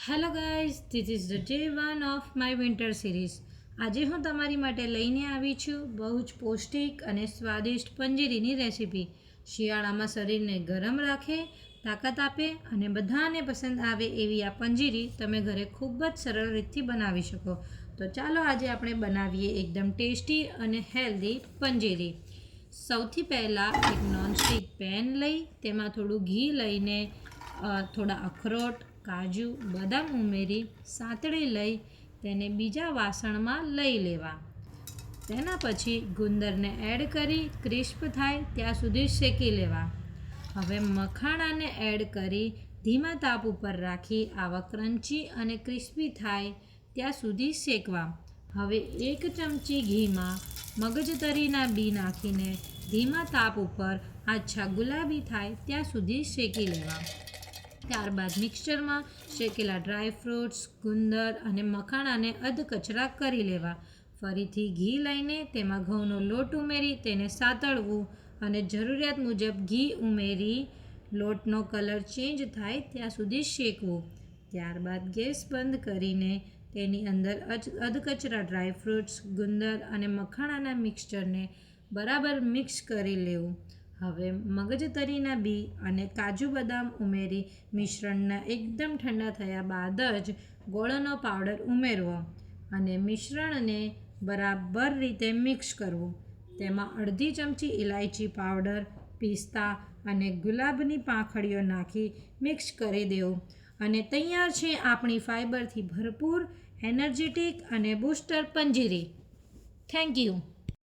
Hello guys, this is the day 1 of my winter series. આજે હું તમારી માટે લઈને આવી છું બહુ જ પૌષ્ટિક અને સ્વાદિષ્ટ પંજીરીની રેસીપી. શિયાળામાં શરીરને ગરમ રાખે, તાકાત આપે અને બધાને પસંદ આવે એવી આ પંજીરી તમે ઘરે ખૂબ જ સરળ રીતથી બનાવી શકો. તો ચાલો આજે આપણે બનાવીએ એકદમ ટેસ્ટી અને હેલ્ધી પંજીરી. સૌથી પહેલાં એક નોનસ્ટિક પેન લઈ તેમાં થોડું ઘી લઈને થોડા અખરોટ, કાજુ, બદામ ઉમેરી સાંતળી લઈ તેને બીજા વાસણમાં લઈ લેવા. તેના પછી ગુંદરને એડ કરી ક્રિસ્પ થાય ત્યાં સુધી શેકી લેવા. હવે મખાણાને એડ કરી ધીમા તાપ ઉપર રાખી આવા ક્રન્ચી અને ક્રિસ્પી થાય ત્યાં સુધી શેકવા. હવે 1 ચમચી ઘીમાં મગજતરીના બી નાખીને ધીમા તાપ ઉપર આછા ગુલાબી થાય ત્યાં સુધી શેકી લેવા. ત્યારબાદ મિક્સચરમાં શેકેલા ડ્રાયફ્રૂટ્સ, ગુંદર અને મખાણાને અધકચરા કરી લેવા. ફરીથી ઘી લઈને તેમાં ઘઉંનો લોટ ઉમેરી તેને સાતળવું અને જરૂરિયાત મુજબ ઘી ઉમેરી લોટનો કલર ચેન્જ થાય ત્યાં સુધી શેકવું. ત્યારબાદ ગેસ બંધ કરીને તેની અંદર અધકચરા ડ્રાયફ્રૂટ્સ, ગુંદર અને મખાણાના મિક્સચરને બરાબર મિક્સ કરી લેવું. હવે મગજતરીના બી અને કાજુ બદામ ઉમેરી મિશ્રણના એકદમ ઠંડા થયા બાદ જ ગોળનો પાવડર ઉમેરવો અને મિશ્રણને બરાબર રીતે મિક્સ કરવું. તેમાં અડધી ચમચી ઇલાયચી પાવડર, પિસ્તા અને ગુલાબની પાંખડીઓ નાખી મિક્સ કરી દેવું અને તૈયાર છે આપણી ફાઇબરથી ભરપૂર, એનર્જેટિક અને બૂસ્ટર પંજીરી. Thank you.